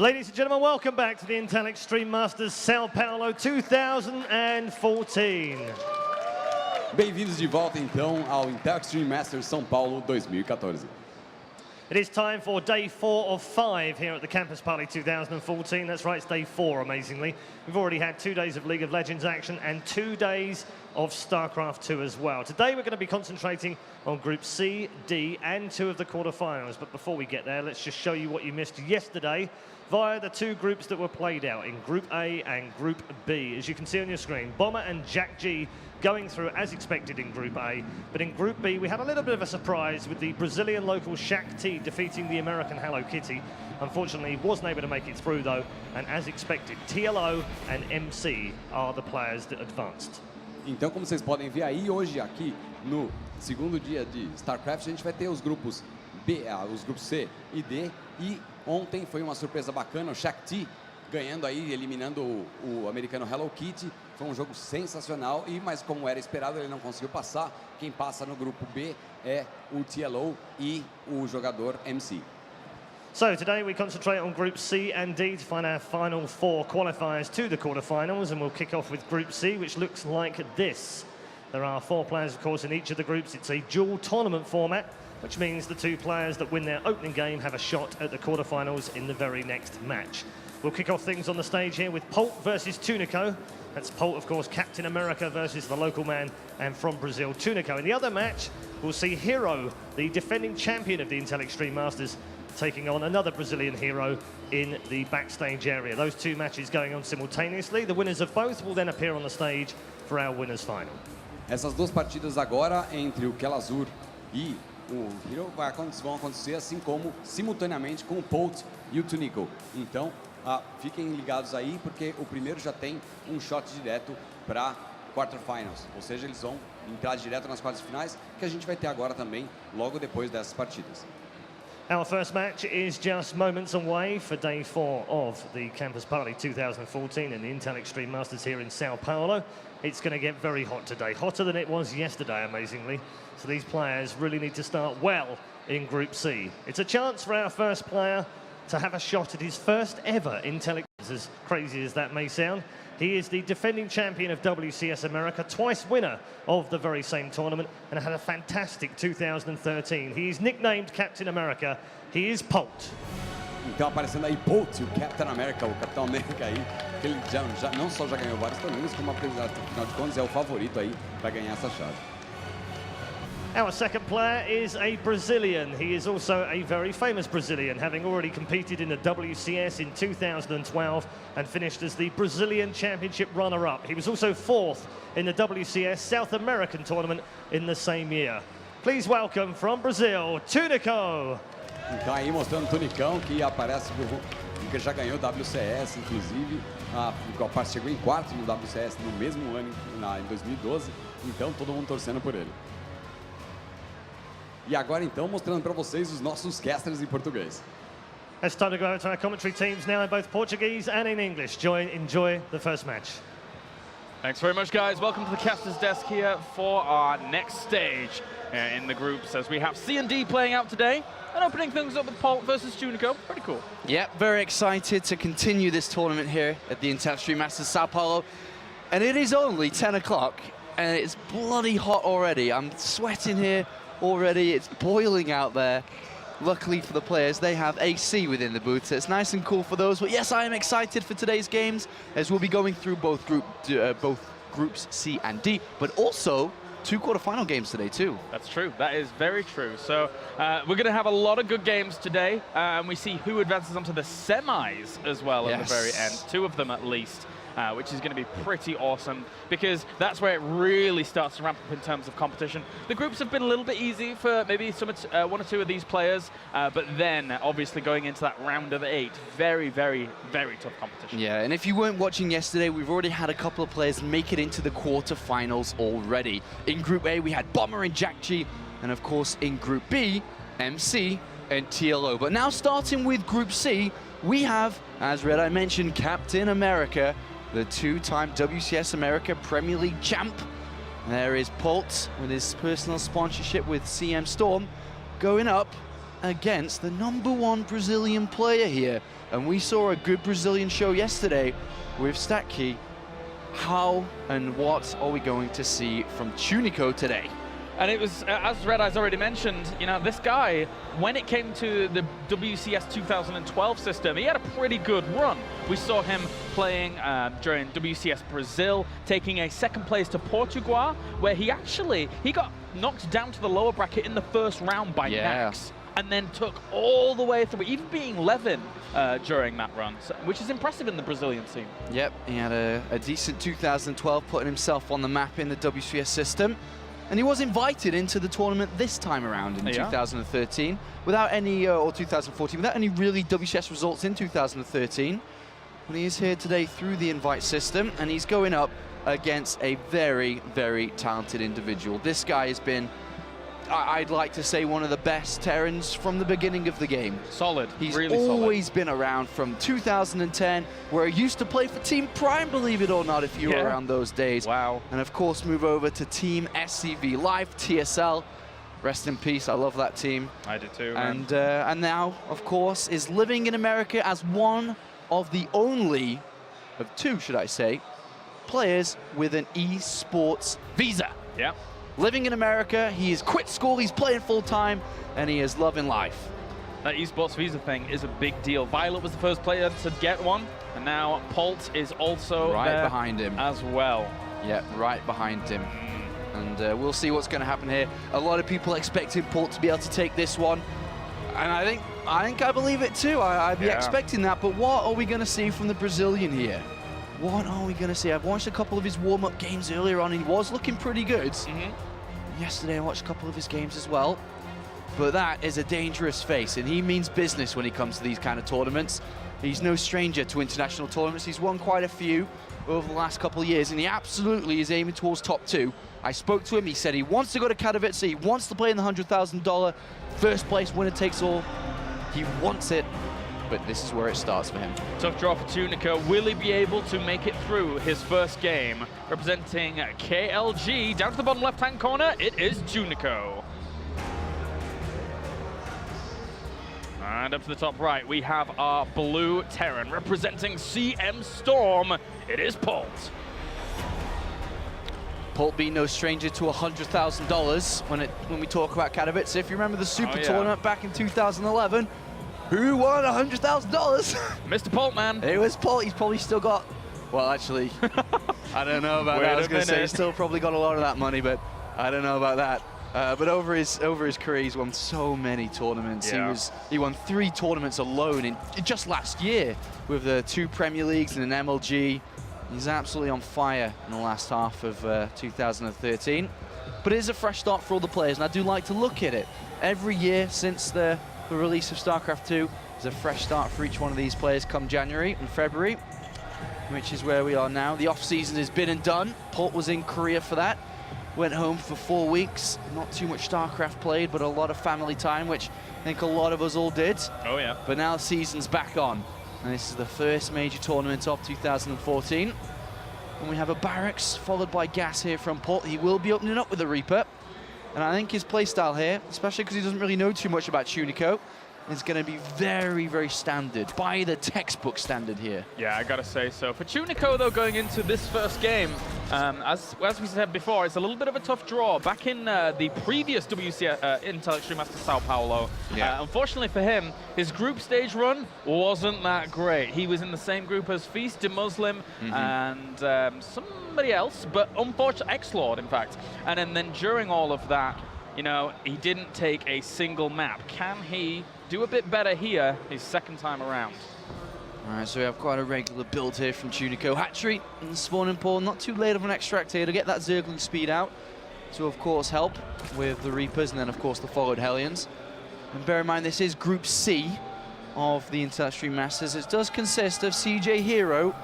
Ladies and gentlemen, welcome back to the Intel Extreme Masters Sao Paulo 2014. Bem-vindos de volta então ao Intel Extreme Masters São Paulo 2014. It is time for day 4 of 5 here at the Campus Party 2014. That's right, it's day 4, amazingly. We've already had 2 days of League of Legends action and 2 days of StarCraft 2 as well. Today we're going to be concentrating on Group C, D and 2 of the quarterfinals. But before we get there, let's just show you what you missed yesterday via the 2 groups that were played out in Group A and Group B. As you can see on your screen, Bomber and Jack G going through as expected in Group A. But in Group B, we had a little bit of a surprise with the Brazilian local Shaq T defeating the American Hello Kitty. Unfortunately, he wasn't able to make it through though, and as expected, TLO and MC are the players that advanced. Então, como vocês podem ver aí, hoje aqui no segundo dia de StarCraft, a gente vai ter os grupos B, os grupos C e D, e ontem foi uma surpresa bacana, o Shaq T ganhando aí, eliminando o americano Hello Kitty. Foi um jogo sensacional, mas como era esperado, ele não conseguiu passar. Quem passa no grupo B é o TLO e o jogador MC. So today we concentrate on Group C and D to find our final 4 qualifiers to the quarterfinals, and we'll kick off with Group C, which looks like this. There are 4 players, of course, in each of the groups. It's a dual tournament format, which means the 2 players that win their opening game have a shot at the quarterfinals in the very next match. We'll kick off things on the stage here with Polt versus Tunico. That's Polt, of course, Captain America versus the local man and from Brazil, Tunico. In the other match, we'll see Hero, the defending champion of the Intel Extreme Masters, taking on another Brazilian hero in the backstage area. Those 2 matches going on simultaneously. The winners of both will then appear on the stage for our winners final. Essas 2 partidas agora entre o Kelazur e o Hero vão acontecer assim como simultaneamente com o Polt e o Tunico. Então, fiquem ligados aí, porque o primeiro já tem um shot direto para quarterfinals, ou seja, eles vão entrar direto nas quartas finais, que a gente vai ter agora também, logo depois dessas partidas. Our first match is just moments away for day 4 of the Campus Party 2014 and the Intel Extreme Masters here in Sao Paulo. It's going to get very hot today, hotter than it was yesterday, amazingly. So these players really need to start well in Group C. It's a chance for our first player to have a shot at his first ever Intel, as crazy as that may sound. He is the defending champion of WCS America, twice winner of the very same tournament, and had a fantastic 2013. He is nicknamed Captain America. He is Polt. Então aparecendo aí Polt, o Captain America, o Capitão América aí, que ele não só já ganhou vários torneios, como afinal de contas é o favorito aí para ganhar essa chave. Our second player is a Brazilian. He is also a very famous Brazilian, having already competed in the WCS in 2012 and finished as the Brazilian Championship runner-up. He was also 4th in the WCS South American tournament in the same year. Please welcome from Brazil, Tunico. Então aí mostrando o Tunicão, que aparece, que já ganhou o WCS, inclusive, chegou em 4º no WCS no mesmo ano, em 2012, então todo mundo torcendo por ele. E agora então mostrando para vocês os nossos casters em português. It's time to go over to our commentary teams now in both Portuguese and in English. Enjoy the first match. Thanks very much, guys. Welcome to the caster's desk here for our next stage in the groups, as we have C and D playing out today and opening things up with Polt versus Tunico. Pretty cool. Yeah, very excited to continue this tournament here at the Intel Extreme Masters Sao Paulo. And it is only 10 o'clock and it's bloody hot already. I'm sweating here already. It's boiling out there. Luckily for the players, they have AC within the booth, so it's nice and cool for those. But yes, I am excited for today's games, as we'll be going through both groups C and D, but also 2 quarterfinal games today too. That's true. That is very true. So we're going to have a lot of good games today, and we see who advances onto the semis as well at the very end. 2 of them at least. Which is going to be pretty awesome, because that's where it really starts to ramp up in terms of competition. The groups have been a little bit easy for maybe 1 or 2 of these players, but then obviously going into that round of 8, very, very, very tough competition. Yeah, and if you weren't watching yesterday, we've already had a couple of players make it into the quarterfinals already. In Group A, we had Bomber and Jack G, and of course in Group B, MC and TLO. But now starting with Group C, we have, as Red Eye mentioned, Captain America, the 2-time WCS America Premier League champ. There is Polt with his personal sponsorship with CM Storm going up against the #1 Brazilian player here. And we saw a good Brazilian show yesterday with StatKey. How and what are we going to see from Tunico today? And it was, as Red Eye's already mentioned, you know, this guy, when it came to the WCS 2012 system, he had a pretty good run. We saw him playing during WCS Brazil, taking a second place to Portugal, where he got knocked down to the lower bracket in the first round by Nax, and then took all the way through, even being 11 during that run, so, which is impressive in the Brazilian scene. Yep, he had a decent 2012, putting himself on the map in the WCS system. And he was invited into the tournament this time around in 2013, without any, or 2014, without any really WCS results in 2013. And he is here today through the invite system, and he's going up against a very, very talented individual. This guy has been, I'd like to say, one of the best Terrans from the beginning of the game. Solid, He's really always solid. been around from 2010, where he used to play for Team Prime, believe it or not, if you were around those days. Wow. And of course, move over to Team SCV Live, TSL. Rest in peace, I love that team. I do too, and now, of course, is living in America as one of the only, of two, should I say, players with an esports visa. Yeah. Living in America, he has quit school, he's playing full-time, and he is loving life. That esports visa thing is a big deal. Violet was the first player to get one, and now Polt is also right there behind him as well. Yeah, right behind him. And we'll see what's going to happen here. A lot of people expecting Polt to be able to take this one, and I think I believe it too. I'd be expecting that. But what are we going to see from the Brazilian here? What are we going to see? I've watched a couple of his warm-up games earlier on, and he was looking pretty good. Yesterday I watched a couple of his games as well. But that is a dangerous face, and he means business when he comes to these kind of tournaments. He's no stranger to international tournaments. He's won quite a few over the last couple of years, and he absolutely is aiming towards top 2. I spoke to him, he said he wants to go to Katowice, he wants to play in the $100,000 first place, winner takes all. He wants it, but this is where it starts for him. Tough draw for Tunico. Will he be able to make it through his first game? Representing KLG, down to the bottom left-hand corner, it is Tunico. And up to the top right, we have our blue Terran. Representing CM Storm, it is Polt. Polt being no stranger to $100,000 when we talk about Katowice. If you remember the Super Tournament back in 2011, who won $100,000? Mr. Polt, man. It was Polt. He's probably still got, well, actually, I don't know about that. I was going to say he's still probably got a lot of that money, but I don't know about that. But over his career, he's won so many tournaments. He won 3 tournaments alone in just last year with the 2 Premier Leagues and an MLG. He's absolutely on fire in the last half of 2013. But it is a fresh start for all the players, and I do like to look at it. Every year since the release of StarCraft 2 is a fresh start for each one of these players come January and February, which is where we are now. The off-season has been and done. Polt was in Korea for that. Went home for 4 weeks. Not too much StarCraft played, but a lot of family time, which I think a lot of us all did. Oh, yeah. But now the season's back on. And this is the first major tournament of 2014. And we have a Barracks, followed by Gas here from Polt. He will be opening up with a Reaper. And I think his playstyle here, especially because he doesn't really know too much about Tunico, is going to be very, very standard, by the textbook standard here. Yeah, I got to say so. For Tunico, though, going into this first game, as we said before, it's a little bit of a tough draw. Back in the previous WCS Intel Extreme Master Sao Paulo, unfortunately for him, his group stage run wasn't that great. He was in the same group as Feast, the Muslim, and somebody else, but unfortunately, X-Lord, in fact. And then during all of that, you know, he didn't take a single map. Can he do a bit better here his second time around? All right, so we have quite a regular build here from Tunico. Hatchery and spawning pool, not too late of an extract here to get that Zergling speed out to, of course, help with the Reapers and then, of course, the followed Hellions. And bear in mind, this is Group C of the Intel Extreme Masters. It does consist of CJ Hero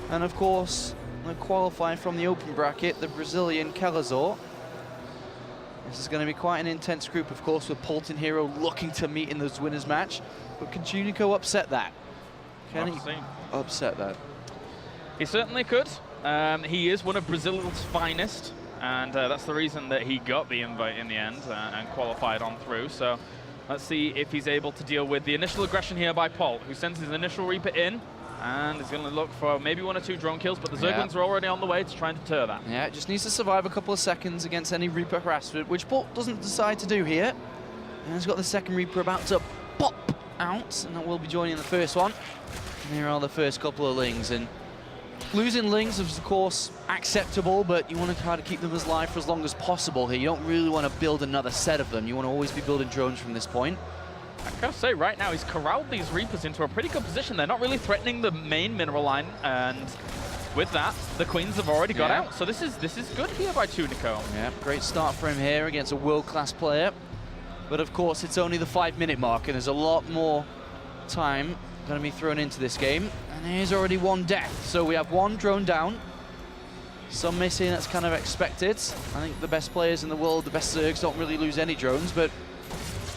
and, of course, qualifying from the open bracket, the Brazilian Calazor. This is going to be quite an intense group, of course, with Polt and Hero looking to meet in this winners match. But can Tunico upset that? Can he upset that? He certainly could. He is one of Brazil's finest, and that's the reason that he got the invite in the end and qualified on through. So Let's see if he's able to deal with the initial aggression here by Polt, who sends his initial Reaper in, and is going to look for maybe 1 or 2 drone kills, but the Zerglings are already on the way to try and deter that. Yeah, it just needs to survive a couple of seconds against any Reaper harassment, which Polt doesn't decide to do here. And he's got the second Reaper about to pop out, and that will be joining the first one. And here are the first couple of Lings, and losing Lings is, of course, acceptable, but you want to try to keep them as live for as long as possible here. You don't really want to build another set of them. You want to always be building drones from this point. I gotta say, right now, he's corralled these Reapers into a pretty good position. They're not really threatening the main mineral line, and with that, the Queens have already got out. So this is good here by Tunico. Yeah, great start for him here against a world-class player. But of course, it's only the 5-minute mark, and there's a lot more time going to be thrown into this game. And here's already 1 death. So we have 1 drone down. Some may say that's kind of expected. I think the best players in the world, the best Zergs, don't really lose any drones, but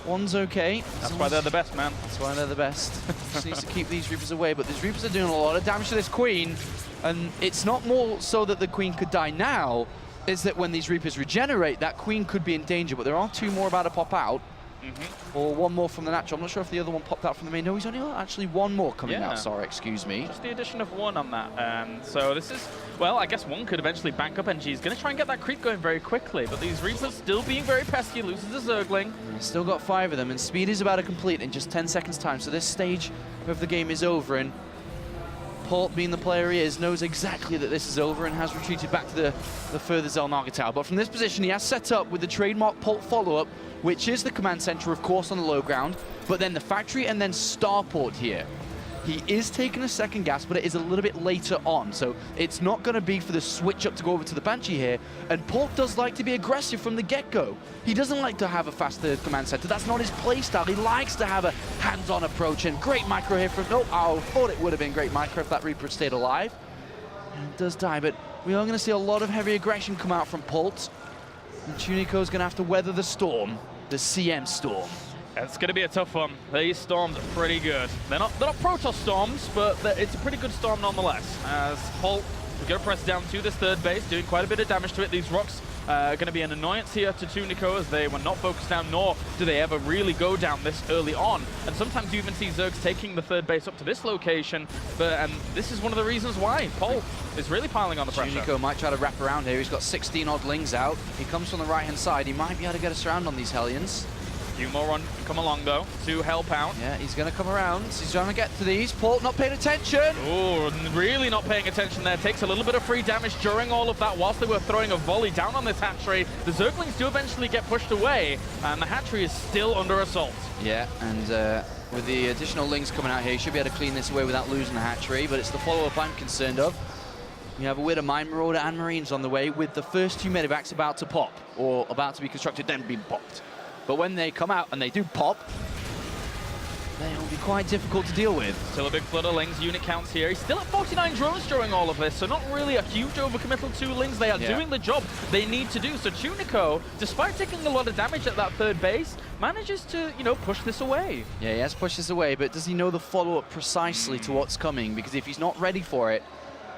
1's okay. That's why they're the best, man. That's why they're the best. Just needs to keep these Reapers away, but these Reapers are doing a lot of damage to this Queen, and it's not more so that the Queen could die now, is that when these Reapers regenerate, that Queen could be in danger, but there are 2 more about to pop out. Or 1 more from the natural. I'm not sure if the other one popped out from the main. No, he's only actually 1 more coming out. Sorry, excuse me. Just the addition of 1 on that. So this is, well, I guess 1 could eventually bank up, and he's going to try and get that creep going very quickly. But these Reapers still being very pesky, loses the Zergling. Still got 5 of them, and speed is about to complete in just 10 seconds time. So this stage of the game is over, and Polt, being the player he is, knows exactly that this is over and has retreated back to the further Zelmaga tower. But from this position, he has set up with the trademark Polt follow-up, which is the command center, of course, on the low ground, but then the factory and then starport here. He is taking a second gas, but it is a little bit later on, so it's not going to be for the switch up to go over to the Banshee here. And Polt does like to be aggressive from the get-go. He doesn't like to have a fast third command center. That's not his playstyle. He likes to have a hands-on approach, and great micro here from... Oh, I thought it would have been great micro if that Reaper had stayed alive. And it does die, but we are going to see a lot of heavy aggression come out from Polt. And Tunico's going to have to weather the storm, the CM storm. It's going to be a tough one. These storms are pretty good. They're not Protoss storms, but it's a pretty good storm nonetheless. As Polt is going to press down to this third base, doing quite a bit of damage to it. These rocks are going to be an annoyance here to Tunico, as they were not focused down, nor do they ever really go down this early on. And sometimes you even see Zergs taking the third base up to this location, and this is one of the reasons why Polt is really piling on the pressure. Tunico might try to wrap around here. He's got 16 odd Lings out. He comes from the right-hand side. He might be able to get us around on these Hellions. Few more come along, though, to help out. Yeah, he's going to come around. He's trying to get to these. Polt not paying attention. Oh, really not paying attention there. Takes a little bit of free damage during all of that whilst they were throwing a volley down on this hatchery. The Zerglings do eventually get pushed away, and the hatchery is still under assault. Yeah, and with the additional Lings coming out here, he should be able to clean this away without losing the hatchery, but it's the follow-up I'm concerned of. We have a Widow Mine, Marauder, and Marines on the way, with the first 2 medevacs about to pop, or about to be constructed, then being popped. But when they come out and they do pop, they'll be quite difficult to deal with. Still a big flood of Lings, unit counts here. He's still at 49 drones during all of this, so not really a huge overcommittal to Lings. They are doing the job they need to do. So Tunico, despite taking a lot of damage at that third base, manages to, push this away. Yeah, he has pushed this away, but does he know the follow-up precisely to what's coming? Because if he's not ready for it,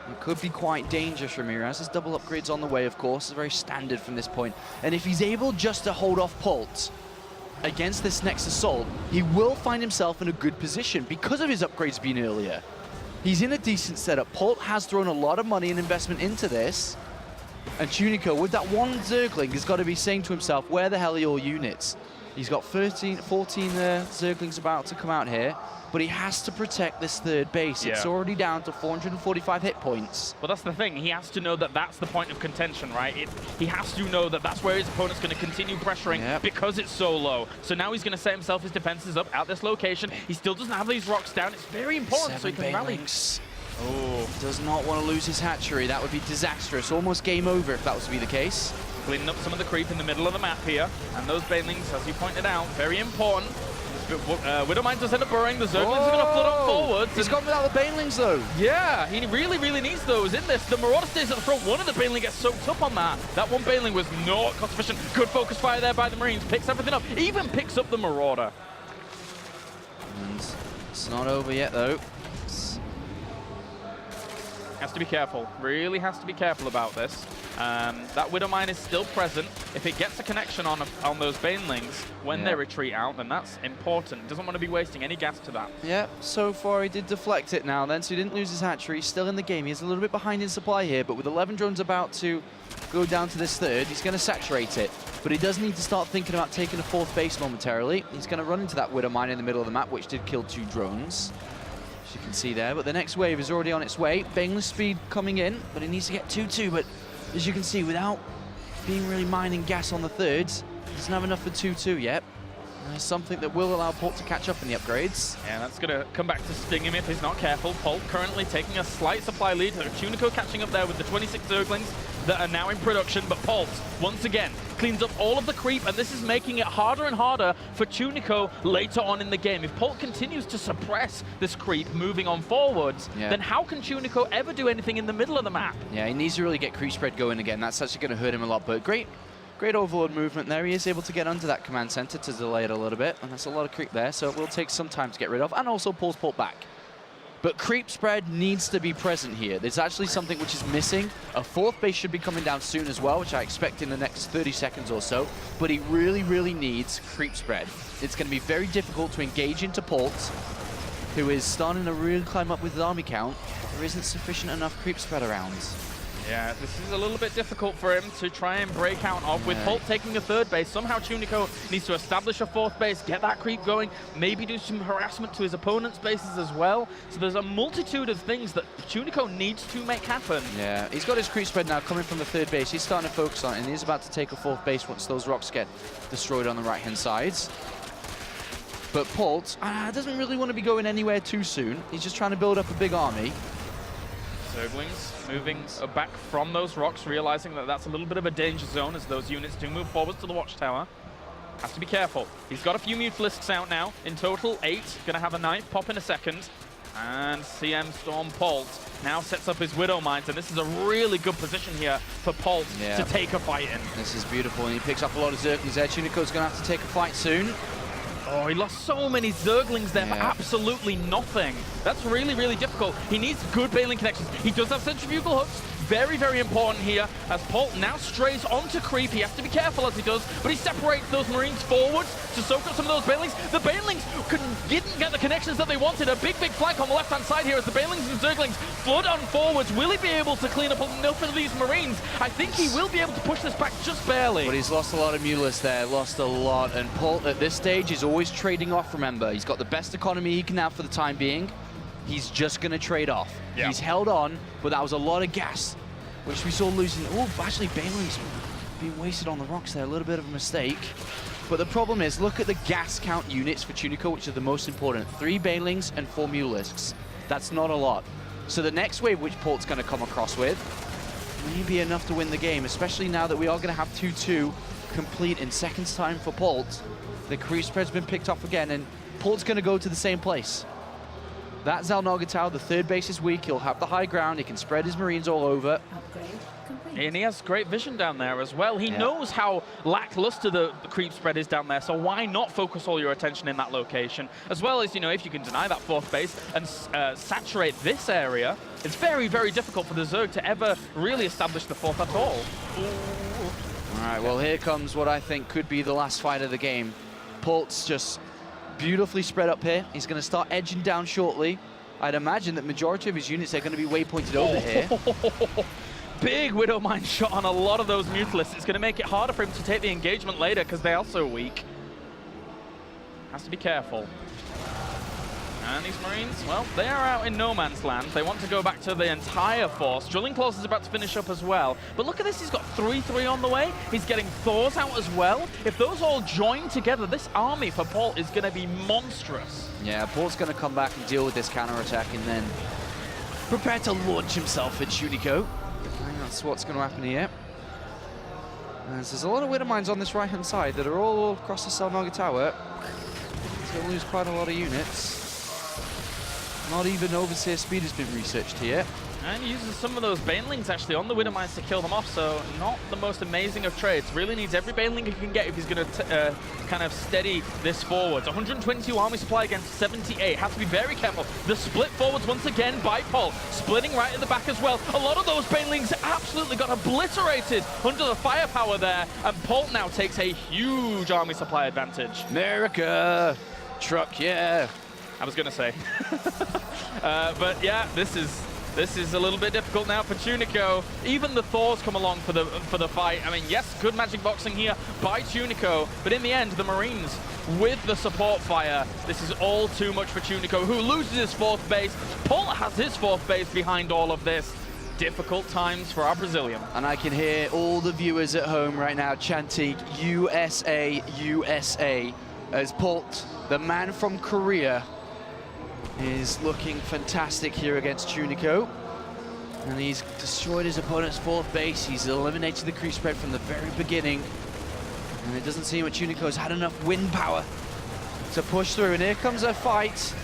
it could be quite dangerous from here. As his double upgrades on the way, of course, it's very standard from this point. And if he's able just to hold off Polt against this next assault, he will find himself in a good position because of his upgrades being earlier. He's in a decent setup. Polt has thrown a lot of money and investment into this. And Tunico, with that 1 Zergling, has got to be saying to himself, where the hell are your units? He's got 14 Zerglings about to come out here, but he has to protect this third base. It's already down to 445 hit points. Well, that's the thing. He has to know that that's the point of contention, right? He has to know that that's where his opponent's going to continue pressuring because it's so low. So now he's going to set himself his defenses up at this location. He still doesn't have these rocks down. It's very important so he can rally. Oh, does not want to lose his hatchery. That would be disastrous. Almost game over if that was to be the case. Cleaning up some of the creep in the middle of the map here. And those banelings, as you pointed out, very important. Widow Mine does end up burrowing. The Zerglings are going to flood up forwards. He's gone without the banelings, though. Yeah, he really, really needs those in this. The Marauder stays at the front. One of the baneling gets soaked up on that. That one baneling was not cost efficient. Good focus fire there by the Marines. Picks everything up. Even picks up the Marauder. And it's not over yet, though. Has to be careful. Really has to be careful about this. That Widow Mine is still present. If it gets a connection on those Banelings when they retreat out, then that's important. Doesn't want to be wasting any gas to that. Yeah, so far he did deflect it now then, so he didn't lose his hatchery. He's still in the game. He's a little bit behind in supply here, but with 11 drones about to go down to this third, he's going to saturate it. But he does need to start thinking about taking a fourth base momentarily. He's going to run into that Widow Mine in the middle of the map, which did kill 2 drones, as you can see there. But the next wave is already on its way. Baneless speed coming in, but he needs to get 2-2. But as you can see, without being really mining gas on the thirds, he doesn't have enough for 2-2 yet. There's something that will allow Polt to catch up in the upgrades. Yeah, that's going to come back to sting him if he's not careful. Polt currently taking a slight supply lead. Tunico catching up there with the 26 Zerglings that are now in production, but Polt, once again, cleans up all of the creep, and this is making it harder and harder for Tunico later on in the game. If Polt continues to suppress this creep moving on forwards, then how can Tunico ever do anything in the middle of the map? Yeah, he needs to really get creep spread going again. That's actually going to hurt him a lot, but great overlord movement there. He is able to get under that command center to delay it a little bit, and that's a lot of creep there, so it will take some time to get rid of, and also pulls Polt back. But creep spread needs to be present here. There's actually something which is missing. A fourth base should be coming down soon as well, which I expect in the next 30 seconds or so, but he really, really needs creep spread. It's going to be very difficult to engage into Polt, who is starting to really climb up with his army count. There isn't sufficient enough creep spread around. Yeah, this is a little bit difficult for him to try and break out of. With Polt taking a third base, somehow Tunico needs to establish a fourth base, get that creep going, maybe do some harassment to his opponent's bases as well. So there's a multitude of things that Tunico needs to make happen. Yeah, he's got his creep spread now coming from the third base. He's starting to focus on it, and he's about to take a fourth base once those rocks get destroyed on the right-hand sides. But Polt doesn't really want to be going anywhere too soon. He's just trying to build up a big army. Zerglings moving back from those rocks, realizing that that's a little bit of a danger zone as those units do move forwards to the watchtower. Has to be careful. He's got a few Mutalisks out now. In total, 8. Gonna have a 9th pop in a second. And CM Storm Polt now sets up his Widow Mines, and this is a really good position here for Polt to take a fight in. This is beautiful, and he picks up a lot of Zerglings there. Tunico's gonna have to take a fight soon. Oh, he lost so many Zerglings there for absolutely nothing. That's really, really difficult. He needs good Baneling connections. He does have centrifugal hooks. Very, very important here as Polt now strays onto creep. He has to be careful as he does, but he separates those Marines forwards to soak up some of those Banelings. The Banelings didn't get the connections that they wanted. A big flank on the left-hand side here as the Banelings and Zerglings flood on forwards. Will he be able to clean up enough of these Marines? I think he will be able to push this back just barely. But he's lost a lot of Mutalisks there, lost a lot. And Polt at this stage is always trading off, remember. He's got the best economy he can have for the time being. He's just going to trade off. Yeah. He's held on, but that was a lot of gas, which we saw losing. Oh, actually, Baneling's being wasted on the rocks there. A little bit of a mistake. But the problem is, look at the gas count units for Tunico, which are the most important. 3 Banelings and 4 Mutalisks. That's not a lot. So the next wave, which Polt's going to come across with, may be enough to win the game, especially now that we are going to have 2-2 complete in seconds time for Polt. The creep spread's been picked off again, and Polt's going to go to the same place. That Xalnogatau, the third base is weak. He'll have the high ground. He can spread his Marines all over. And he has great vision down there as well. He knows how lackluster the creep spread is down there, so why not focus all your attention in that location? As well as, you know, if you can deny that fourth base and saturate this area, it's very, very difficult for the Zerg to ever really establish the fourth at all. All right, well, here comes what I think could be the last fight of the game. Polt's just beautifully spread up here. He's going to start edging down shortly. I'd imagine that majority of his units are going to be waypointed over here. Big Widow Mine shot on a lot of those Mutalisks. It's going to make it harder for him to take the engagement later because they are so weak. Has to be careful. And these Marines, well, they are out in no man's land. They want to go back to the entire force. Drilling Claws is about to finish up as well. But look at this, he's got 3-3 on the way. He's getting Thors out as well. If those all join together, this army for Polt is going to be monstrous. Yeah, Polt's going to come back and deal with this counterattack and then prepare to launch himself at Tunico. I think that's what's going to happen here. There's a lot of Widow Mines on this right-hand side that are all across the Xalnogatau. He's going to lose quite a lot of units. Not even Overseer speed has been researched here. And he uses some of those banelings actually on the Widowmines to kill them off, so not the most amazing of trades. Really needs every baneling he can get if he's going to kind of steady this forwards. 122 army supply against 78. Has to be very careful. The split forwards once again by Polt. Splitting right in the back as well. A lot of those banelings absolutely got obliterated under the firepower there. And Polt now takes a huge army supply advantage. America! Truck, yeah. I was going to say. But yeah, this is a little bit difficult now for Tunico. Even the Thors come along for the fight. I mean, yes, good magic boxing here by Tunico, but in the end, the Marines with the support fire. This is all too much for Tunico, who loses his 4th base. Polt has his 4th base behind all of this. Difficult times for our Brazilian. And I can hear all the viewers at home right now chanting USA, USA, as Polt, the man from Korea, is looking fantastic here against Tunico. And he's destroyed his opponent's 4th base. He's eliminated the creep spread from the very beginning. And it doesn't seem that Tunico's had enough wind power to push through. And here comes a fight.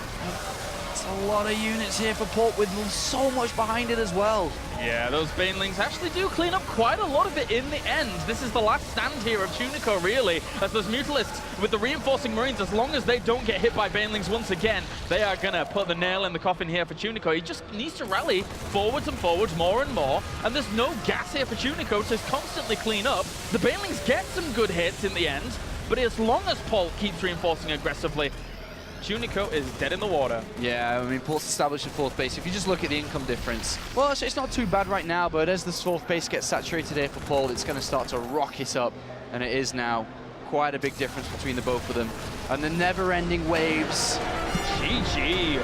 It's a lot of units here for Polt with so much behind it as well. Yeah, those banelings actually do clean up quite a lot of it in the end. This is the last stand here of Tunico, really, as those Mutalisks with the reinforcing Marines, as long as they don't get hit by banelings once again, they are going to put the nail in the coffin here for Tunico. He just needs to rally forwards and forwards more and more, and there's no gas here for Tunico to constantly clean up. The banelings get some good hits in the end, but as long as Polt keeps reinforcing aggressively, Tunico is dead in the water. Yeah, I mean, Polt's established a 4th base. If you just look at the income difference, well, it's not too bad right now, but as the 4th base gets saturated here for Polt, it's going to start to rocket up, and it is now quite a big difference between the both of them. And the never-ending waves. GG.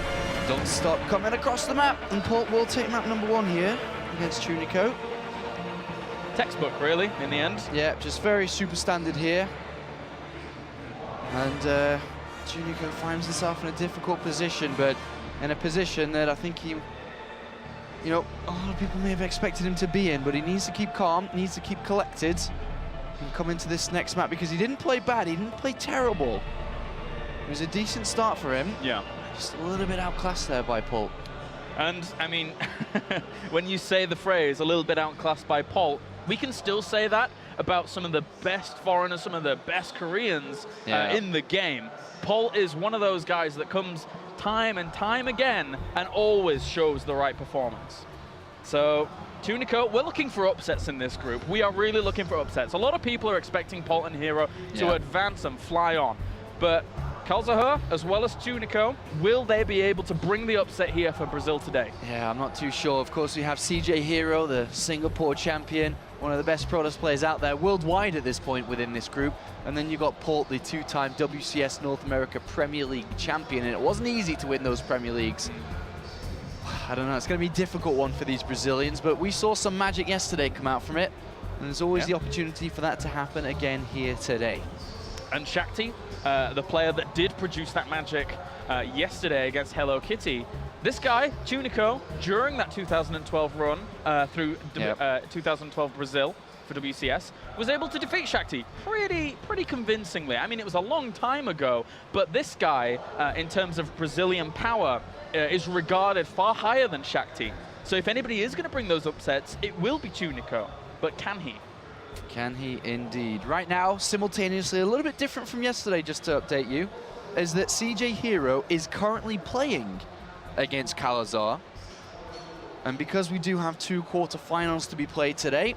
Don't stop coming across the map, and Polt will take map number 1 here against Tunico. Textbook, really, in the end. Yeah, just very super standard here. And Tunico finds himself in a difficult position, but in a position that I think he, you know, a lot of people may have expected him to be in, but he needs to keep calm, needs to keep collected, and come into this next map, because he didn't play bad, he didn't play terrible. It was a decent start for him. Yeah. Just a little bit outclassed there by Polt. And, I mean, when you say the phrase, a little bit outclassed by Polt, we can still say that about some of the best foreigners, some of the best Koreans in the game. Polt is one of those guys that comes time and time again and always shows the right performance. So, Tunico, we're looking for upsets in this group. We are really looking for upsets. A lot of people are expecting Polt and Hero to advance and fly on. But Kalzahar, as well as Tunico, will they be able to bring the upset here for Brazil today? Yeah, I'm not too sure. Of course, we have CJ Hero, the Singapore champion, one of the best Protoss players out there worldwide at this point within this group. And then you got Polt, the 2-time WCS North America Premier League champion, and it wasn't easy to win those Premier Leagues. I don't know, it's going to be a difficult one for these Brazilians, but we saw some magic yesterday come out from it, and there's always the opportunity for that to happen again here today. And Shakti, the player that did produce that magic yesterday against Hello Kitty, this guy, Tunico, during that 2012 run through 2012 Brazil for WCS, was able to defeat Shakti pretty convincingly. I mean, it was a long time ago, but this guy, in terms of Brazilian power, is regarded far higher than Shakti. So if anybody is going to bring those upsets, it will be Tunico. But can he? Can he indeed? Right now, simultaneously, a little bit different from yesterday, just to update you, is that CJ Hero is currently playing against Kalazar. And because we do have 2 quarterfinals to be played today,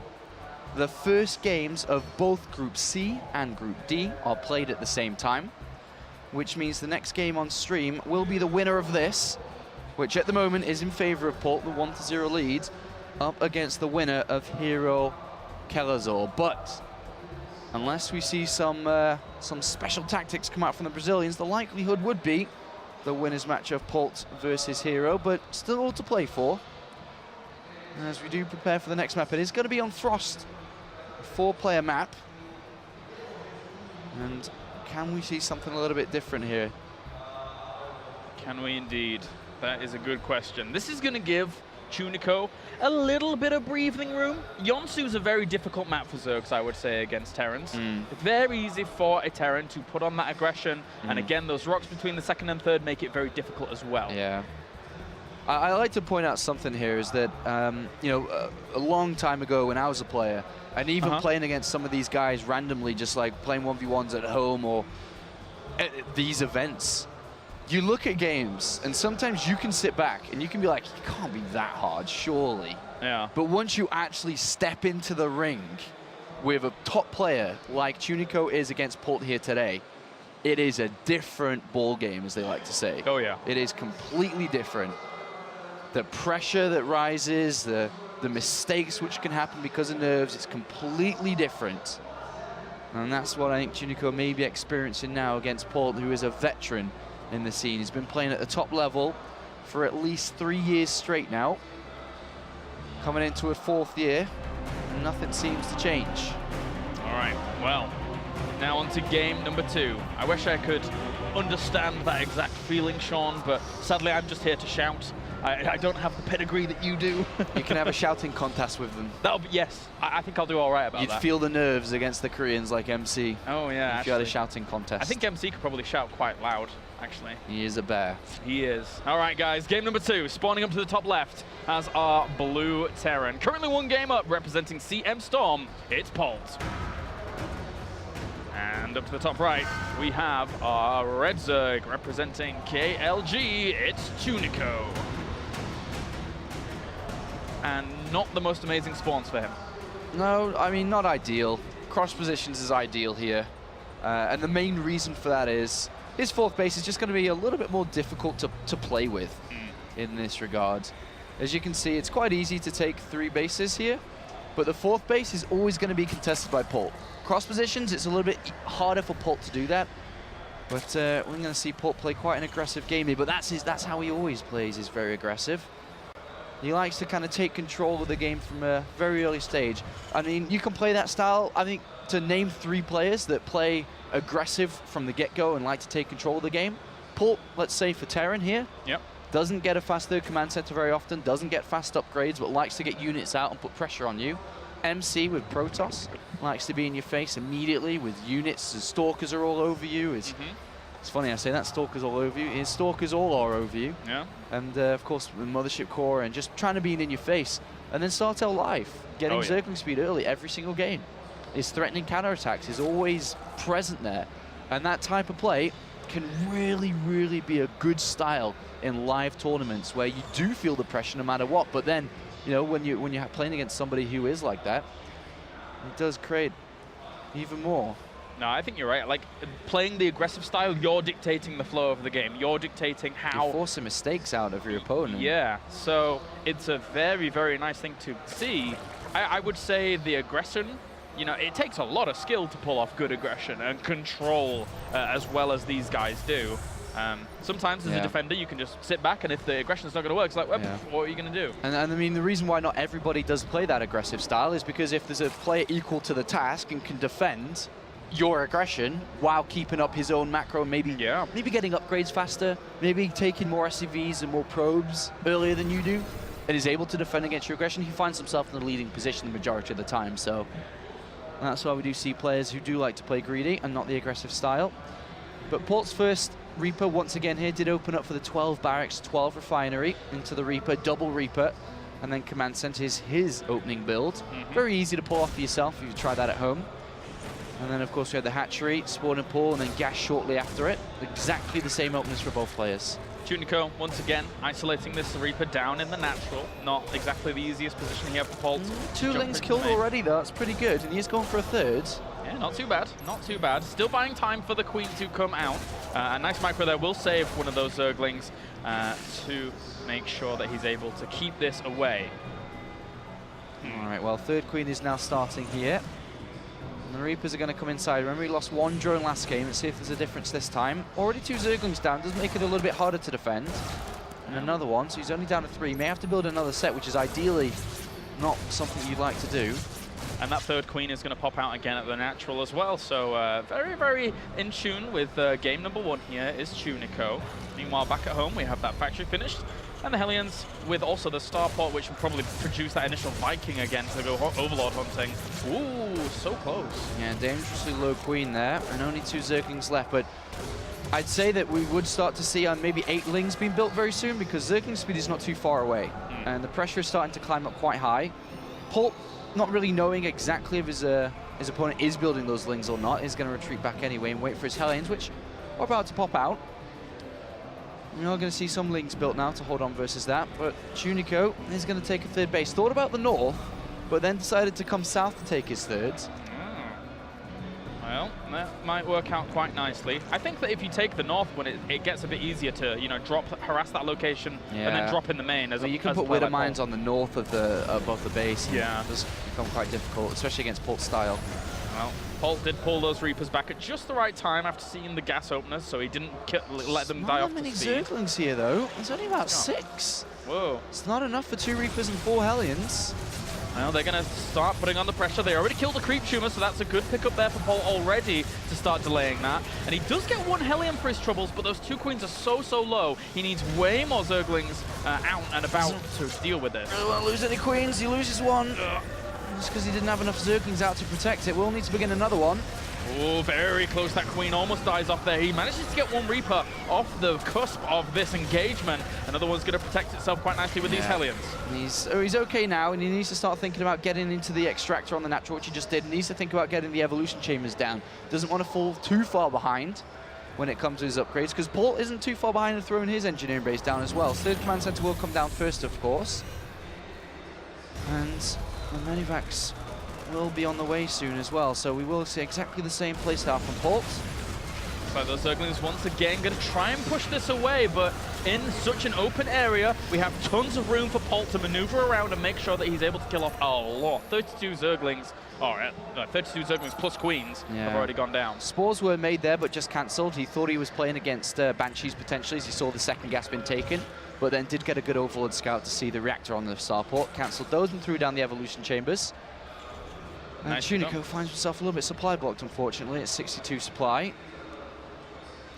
the first games of both Group C and Group D are played at the same time, which means the next game on stream will be the winner of this, which at the moment is in favor of Polt, the 1-0 lead, up against the winner of Hero Kalazar. But unless we see some special tactics come out from the Brazilians, the likelihood would be the winners match of Polt versus Hero, but still all to play for. As we do prepare for the next map, it is going to be on Frost, a 4-player map. And can we see something a little bit different here? Can we indeed? That is a good question. This is going to give Tunico a little bit of breathing room. Yonsu's a very difficult map for Zergs, I would say, against Terrans. It's very easy for a Terran to put on that aggression, and again, those rocks between the 2nd and 3rd make it very difficult as well. Yeah. I like to point out something here is that, you know, a long time ago when I was a player, and even playing against some of these guys randomly, just like playing 1v1s at home or at these events, you look at games and sometimes you can sit back and you can be like, it can't be that hard, surely. Yeah. But once you actually step into the ring with a top player like Tunico is against Polt here today, it is a different ball game, as they like to say. Oh, yeah. It is completely different. The pressure that rises, the mistakes which can happen because of nerves, it's completely different. And that's what I think Tunico may be experiencing now against Polt, who is a veteran in the scene. He's been playing at the top level for at least 3 years straight now. Coming into a 4th year, nothing seems to change. All right, well, now on to game number 2. I wish I could understand that exact feeling, Sean, but sadly I'm just here to shout. I don't have the pedigree that you do. You can have a shouting contest with them. That'll be, yes, I think I'll do all right about that. You'd feel the nerves against the Koreans like MC. Oh, yeah, if you had a shouting contest. I think MC could probably shout quite loud, actually. He is a bear. He is. All right, guys, game number 2, spawning up to the top left as our blue Terran. Currently 1 game up, representing CM Storm, it's Polt. And up to the top right, we have our red Zerg, representing KLG, it's Tunico. And not the most amazing spawns for him. No, I mean, not ideal. Cross positions is ideal here. And the main reason for that is his 4th base is just going to be a little bit more difficult to play with in this regard. As you can see, it's quite easy to take 3 bases here, but the 4th base is always going to be contested by Polt. Cross positions, it's a little bit harder for Polt to do that. But we're going to see Polt play quite an aggressive game here, but that's how he always plays, is very aggressive. He likes to kind of take control of the game from a very early stage. I mean, you can play that style. I think to name 3 players that play aggressive from the get-go and like to take control of the game, Polt, let's say for Terran here, doesn't get a fast 3rd command center very often, doesn't get fast upgrades, but likes to get units out and put pressure on you. MC with Protoss likes to be in your face immediately with units. The Stalkers are all over you. It's funny I say that, Stalkers all over you. His Stalkers all are over you. Yeah. And of course, with Mothership Core and just trying to be in your face. And then StarTel Life, getting Zergling speed early every single game. His threatening counterattacks is always present there. And that type of play can really, really be a good style in live tournaments where you do feel the pressure no matter what. But then, you know, when you're playing against somebody who is like that, it does create even more. No, I think you're right. Like, playing the aggressive style, you're dictating the flow of the game. You're dictating how... You're forcing mistakes out of your opponent. Yeah, so it's a very, very nice thing to see. I would say the aggression, you know, it takes a lot of skill to pull off good aggression and control as well as these guys do. Sometimes as a defender, you can just sit back, and if the aggression's not going to work, it's like, well, what are you going to do? And I mean, the reason why not everybody does play that aggressive style is because if there's a player equal to the task and can defend your aggression while keeping up his own macro, maybe getting upgrades faster, maybe taking more SCVs and more probes earlier than you do, and is able to defend against your aggression, he finds himself in the leading position the majority of the time. So that's why we do see players who do like to play greedy and not the aggressive style. But Polt's first Reaper, once again here, did open up for the 12 barracks, 12 refinery into the Reaper, double Reaper, and then Command Center is his opening build. Very easy to pull off for yourself if you try that at home. And then, of course, we had the hatchery, spawn and pull, and then gas shortly after it. Exactly the same openers for both players. Tunico, once again, isolating this Reaper down in the natural. Not exactly the easiest position here for Polt. 2 lanes killed already, though. That's pretty good. And he's going for a 3rd. Yeah, not too bad. Not too bad. Still buying time for the Queen to come out. A nice micro there will save one of those Zerglings to make sure that he's able to keep this away. All right, well, 3rd Queen is now starting here. And the Reapers are going to come inside. Remember, he lost 1 drone last game. Let's see if there's a difference this time. Already 2 Zerglings down. Does make it a little bit harder to defend. And another one, so he's only down to 3. May have to build another set, which is ideally not something you'd like to do. And that 3rd Queen is going to pop out again at the natural as well. So very, very in tune with game number 1 here is Tunico. Meanwhile, back at home, we have that factory finished. And the Hellions with also the starport, which will probably produce that initial Viking again to go Overlord hunting. Ooh, so close. Yeah, dangerously low Queen there, and only 2 Zerglings left. But I'd say that we would start to see maybe 8 Lings being built very soon, because Zergling speed is not too far away. And the pressure is starting to climb up quite high. Polt, not really knowing exactly if his opponent is building those Lings or not, is going to retreat back anyway and wait for his Hellions, which are about to pop out. We're not going to see some Lings built now to hold on versus that, but Tunico is going to take a third base. Thought about the north, but then decided to come south to take his thirds. Well, that might work out quite nicely. I think that if you take the north, when it gets a bit easier to, you know, harass that location and then drop in the main. You can put Widow Mines on the north of above the base. Yeah, it does become quite difficult, especially against Polt's style. Well, Polt did pull those Reapers back at just the right time after seeing the gas openers, so he didn't let them die off the speed. Not many Zerglings here, though. There's only about 6. Whoa. It's not enough for 2 Reapers and 4 Hellions. Well, they're going to start putting on the pressure. They already killed the Creep Tumor, so that's a good pickup there for Polt already to start delaying that. And he does get 1 Hellion for his troubles, but those 2 Queens are so low. He needs way more Zerglings out and about to deal with this. Really won't lose any Queens. He loses 1. Just because he didn't have enough Zerglings out to protect it. We'll need to begin another one. Oh, very close. That Queen almost dies off there. He manages to get 1 Reaper off the cusp of this engagement. Another one's going to protect itself quite nicely with these Hellions. He's okay now, and he needs to start thinking about getting into the Extractor on the natural, which he just did. He needs to think about getting the Evolution Chambers down. Doesn't want to fall too far behind when it comes to his upgrades, because Polt isn't too far behind in throwing his Engineering base down as well. Third Command Center will come down first, of course. And the Medivacs will be on the way soon as well, so we will see exactly the same playstyle from Polt. So those Zerglings once again going to try and push this away, but in such an open area, we have tons of room for Polt to maneuver around and make sure that he's able to kill off a lot. 32 Zerglings, 32 Zerglings plus Queens have already gone down. Spores were made there, but just cancelled. He thought he was playing against Banshees potentially, as he saw the second gas being taken, but then did get a good Overlord Scout to see the reactor on the starport, cancelled those and threw down the Evolution Chambers. And Nice Tunico finds himself a little bit supply blocked, unfortunately. It's 62 supply.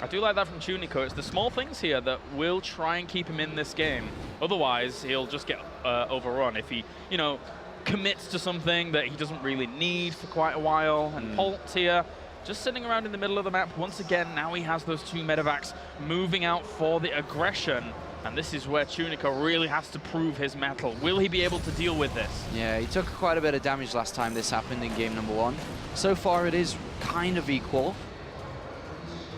I do like that from Tunico. It's the small things here that will try and keep him in this game. Otherwise, he'll just get overrun if he, you know, commits to something that he doesn't really need for quite a while. And Polt here, just sitting around in the middle of the map. Once again, now he has those 2 Medivacs moving out for the aggression. And this is where Tunico really has to prove his mettle. Will he be able to deal with this? Yeah, he took quite a bit of damage last time this happened in game number 1. So far, it is kind of equal.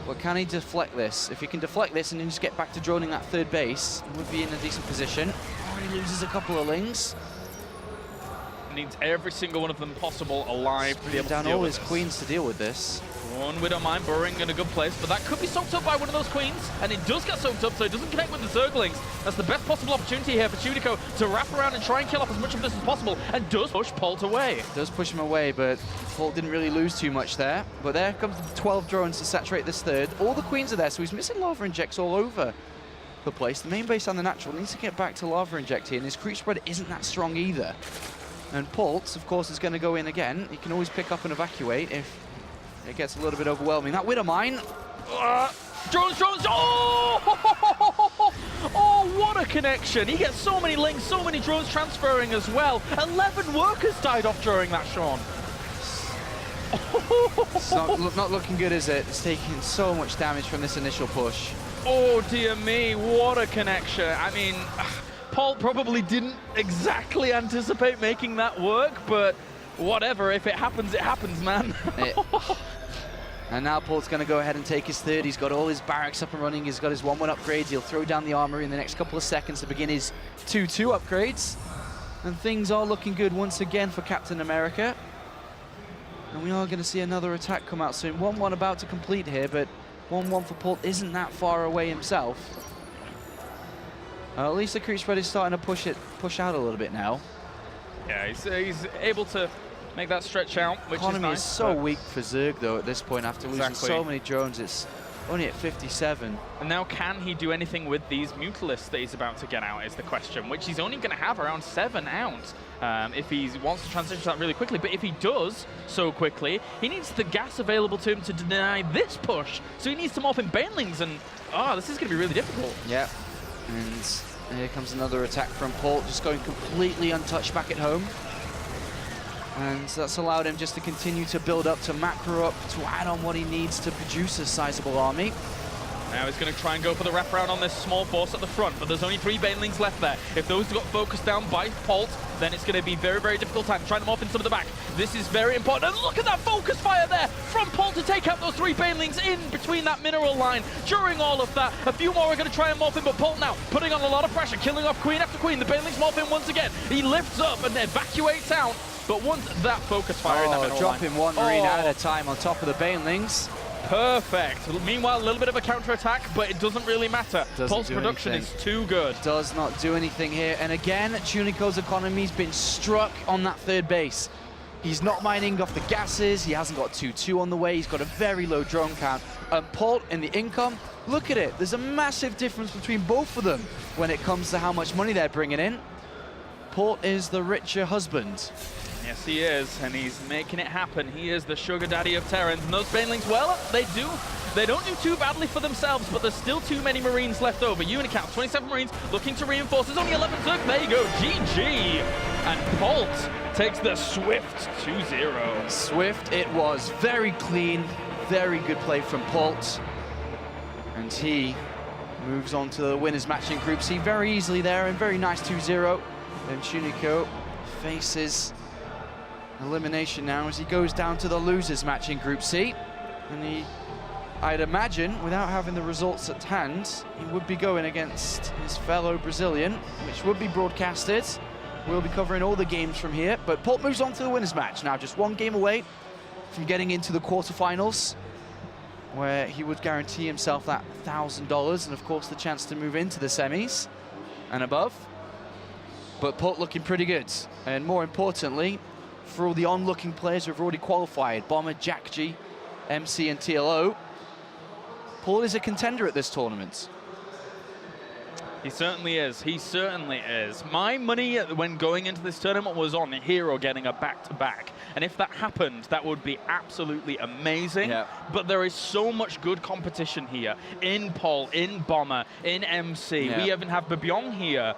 But can he deflect this? If he can deflect this and then just get back to droning that third base, he would be in a decent position. Already loses a couple of Lings. Needs every single one of them possible alive to be able to deal with this. Down all his Queens to deal with this. 1 Widow Mine burrowing in a good place, but that could be soaked up by one of those Queens, and it does get soaked up, so it doesn't connect with the Zerglings. That's the best possible opportunity here for Tunico to wrap around and try and kill off as much of this as possible, and does push Polt away. Does push him away, but Polt didn't really lose too much there. But there comes the 12 drones to saturate this third. All the Queens are there, so he's missing Lava Injects all over the place. The main base on the natural needs to get back to Lava Inject here, and his creep spread isn't that strong either. And Polt, of course, is going to go in again. He can always pick up and evacuate if it gets a little bit overwhelming. That Widow Mine. Drones! Oh, what a connection. He gets so many links, so many drones transferring as well. 11 workers died off during that, Sean. It's not looking good, is it? It's taking so much damage from this initial push. Oh, dear me, what a connection. I mean, Polt probably didn't exactly anticipate making that work, but whatever. If it happens, man. And now Polt's going to go ahead and take his third. He's got all his barracks up and running. He's got his 1-1 upgrades. He'll throw down the armory in the next couple of seconds to begin his 2-2 upgrades. And things are looking good once again for Captain America. And we are going to see another attack come out soon. 1-1 about to complete here, but 1-1 for Polt isn't that far away himself. At least the creep spread is starting to push out a little bit now. Yeah, he's able to make that stretch out, which Economy is nice. Is so weak for Zerg, though, at this point, after losing so many drones. It's only at 57. And now, can he do anything with these Mutalisks that he's about to get out is the question, which he's only going to have around 7 out if he wants to transition that really quickly. But if he does so quickly, he needs the gas available to him to deny this push. So he needs to morph in Banelings, and this is going to be really difficult. Yeah, and here comes another attack from Polt, just going completely untouched back at home. And that's allowed him just to continue to build up, to macro up, to add on what he needs to produce a sizable army. Now he's going to try and go for the wraparound on this small force at the front, but there's only 3 banelings left there. If those got focused down by Polt, then it's going to be very, very difficult time trying to morph in some of the back. This is very important. And look at that focus fire there from Polt to take out those 3 banelings in between that mineral line. During all of that, a few more are going to try and morph in, but Polt now putting on a lot of pressure, killing off queen after queen. The banelings morph in once again. He lifts up and evacuates out, but once that focus fire in that mineral line. Dropping one marine at a time on top of the banelings. Perfect. Meanwhile, a little bit of a counter-attack, but it doesn't really matter. Polt's production is too good. Does not do anything here. And again, Tunico's economy's been struck on that 3rd base. He's not mining off the gases. He hasn't got 2-2 on the way. He's got a very low drone count. And Polt in the income, look at it. There's a massive difference between both of them when it comes to how much money they're bringing in. Polt is the richer husband. Yes, he is, and he's making it happen. He is the sugar daddy of Terrans, and those banelings, well, they don't do too badly for themselves, but there's still too many Marines left over. Unit count, 27 Marines looking to reinforce. There's only 11 Zerg. There you go, GG. And Polt takes the Swift 2-0. Swift, it was very clean, very good play from Polt. And he moves on to the winners match in Group C very easily there, and very nice 2-0. And Tunico faces elimination now as he goes down to the losers match in Group C. And I'd imagine, without having the results at hand, he would be going against his fellow Brazilian, which would be broadcasted. We'll be covering all the games from here, but Polt moves on to the winners match. Now just 1 game away from getting into the quarterfinals, where he would guarantee himself that $1,000 and of course the chance to move into the semis and above. But Polt looking pretty good, and more importantly, for all the onlooking players who have already qualified, Bomber, Jack G, MC and TLO, Polt is a contender at this tournament. He certainly is. He certainly is. My money when going into this tournament was on Hero getting a back-to-back. And if that happened, that would be absolutely amazing. Yeah. But there is so much good competition here. In Polt, in Bomber, in MC. Yeah. We even have Babion here,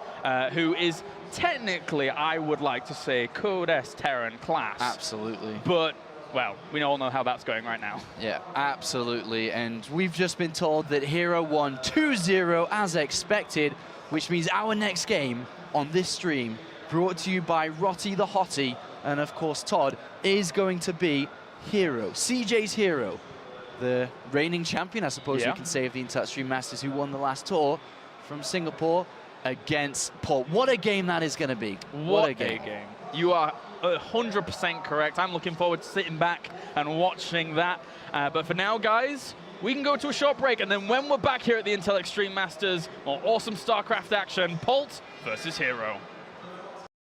who is technically, I would like to say, Code S Terran class. Absolutely. But, well, we all know how that's going right now. Yeah, absolutely. And we've just been told that Hero won 2-0 as expected, which means our next game on this stream, brought to you by Rotty the Hottie, and of course Todd, is going to be Hero, CJ's Hero, the reigning champion, I suppose we can say, of the InTouchStream Masters, who won the last tour from Singapore against Polt. What a game that is going to be. What a game. You are 100% correct. I'm looking forward to sitting back and watching that. But for now, guys, we can go to a short break, and then when we're back here at the Intel Extreme Masters, more awesome StarCraft action, Polt versus Hero.